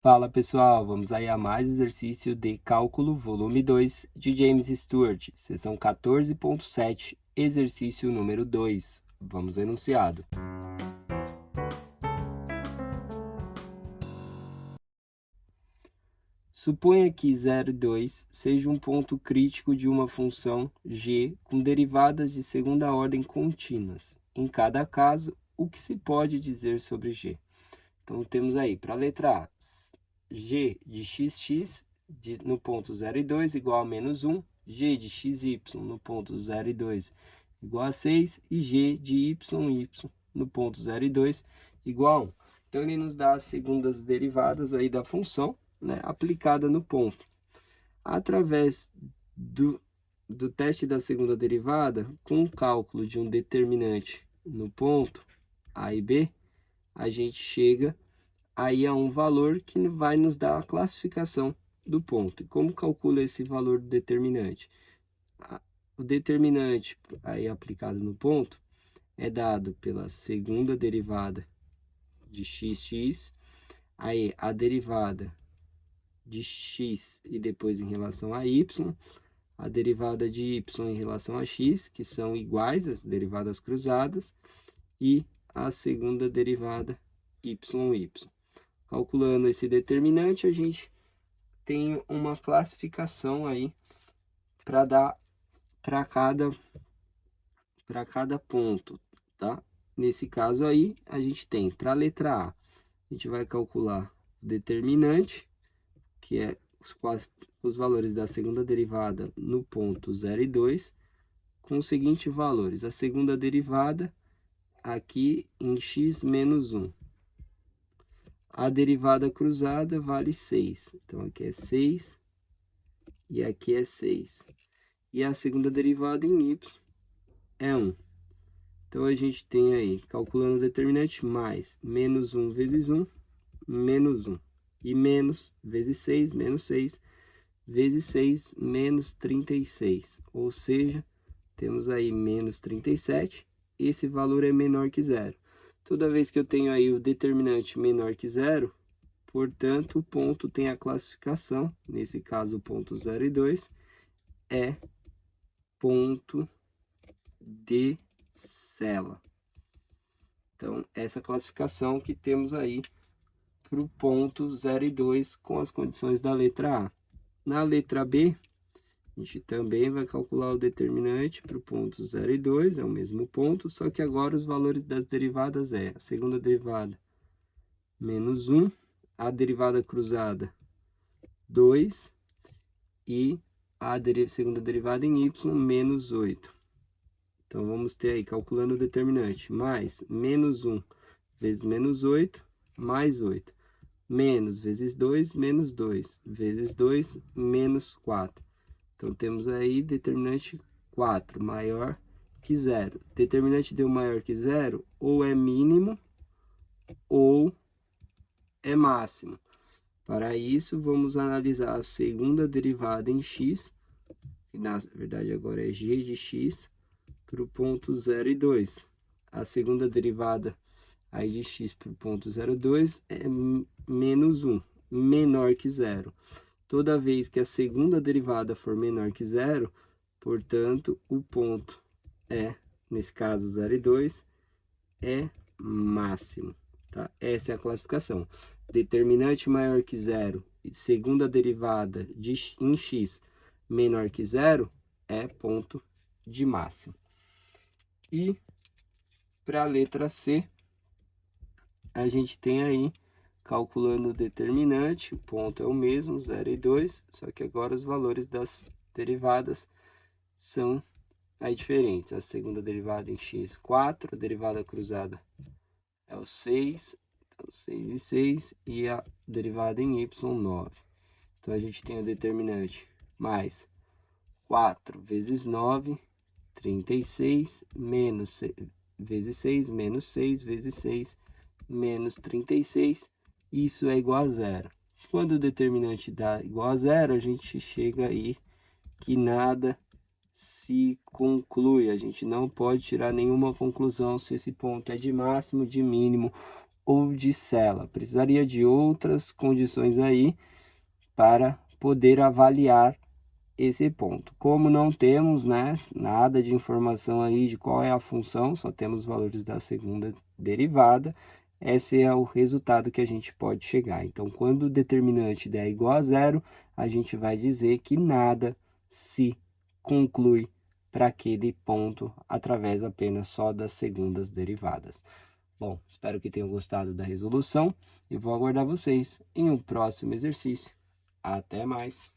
Fala pessoal, vamos aí a mais exercício de cálculo volume 2 de James Stewart, seção 14.7, exercício número 2. Vamos ao enunciado. Suponha que 0 e 2 seja um ponto crítico de uma função g com derivadas de segunda ordem contínuas. Em cada caso, o que se pode dizer sobre g? Então, temos aí, para a letra A, g de xx no ponto 0 e 2 igual a menos 1, g de xy no ponto 0 e 2 igual a 6 e g de yy no ponto 0 e 2 igual a 1. Então, ele nos dá as segundas derivadas aí da função, né, aplicada no ponto. Através do teste da segunda derivada, com o cálculo de um determinante no ponto A e B, a gente chega aí é um valor que vai nos dar a classificação do ponto. E como calcula esse valor determinante? O determinante aí aplicado no ponto é dado pela segunda derivada de xx, aí a derivada de x e depois em relação a y, a derivada de y em relação a x, que são iguais às derivadas cruzadas, e a segunda derivada y. Calculando esse determinante, a gente tem uma classificação aí para dar para cada ponto, tá? Nesse caso aí, a gente tem para a letra A, a gente vai calcular o determinante, que é os valores da segunda derivada no ponto 0 e 2, com os seguintes valores. A segunda derivada aqui em x menos 1. A derivada cruzada vale 6. Então, aqui é 6 e aqui é 6. E a segunda derivada em y é 1. Então, a gente tem aí, calculando o determinante, mais menos 1 vezes 1, menos 1. E menos vezes 6, menos 6, vezes 6, menos 36. Ou seja, temos aí menos 37. Esse valor é menor que zero. Toda vez que eu tenho aí o determinante menor que zero, portanto, o ponto tem a classificação, nesse caso o ponto 0 e 2, é ponto de Sela. Então, essa classificação que temos aí para o ponto 0 e 2 com as condições da letra A. Na letra B, a gente também vai calcular o determinante para o ponto 0 e 2, é o mesmo ponto, só que agora os valores das derivadas é a segunda derivada menos 1, a derivada cruzada 2 e a segunda derivada em y menos 8. Então, vamos ter aí, calculando o determinante, mais menos 1 vezes menos 8, mais 8. Menos vezes 2, menos 2. Vezes 2, menos 4. Então, temos aí determinante 4, maior que zero. Determinante deu maior que zero, ou é mínimo, ou é máximo. Para isso, vamos analisar a segunda derivada em x, que na verdade agora é g de x, para o ponto 0 e 2. A segunda derivada aí de x para o ponto 0 e 2 é menos 1, menor que zero. Toda vez que a segunda derivada for menor que zero, portanto, o ponto é, nesse caso 0 e 2, é máximo. Tá? Essa é a classificação. Determinante maior que zero e segunda derivada em x menor que zero é ponto de máximo. E para a letra C, a gente tem aí, calculando o determinante, o ponto é o mesmo, 0 e 2, só que agora os valores das derivadas são aí diferentes. A segunda derivada em x, 4, a derivada cruzada é o 6, então 6 e 6, e a derivada em y, 9. Então, a gente tem o determinante mais 4 vezes 9, 36, menos vezes 6, menos 6 vezes 6, menos 36, isso é igual a zero. Quando o determinante dá igual a zero, a gente chega aí que nada se conclui. A gente não pode tirar nenhuma conclusão se esse ponto é de máximo, de mínimo ou de cela. Precisaria de outras condições aí para poder avaliar esse ponto. Como não temos, né, nada de informação aí de qual é a função, só temos valores da segunda derivada, esse é o resultado que a gente pode chegar. Então, quando o determinante der igual a zero, a gente vai dizer que nada se conclui para aquele ponto através apenas só das segundas derivadas. Bom, espero que tenham gostado da resolução e vou aguardar vocês em um próximo exercício. Até mais!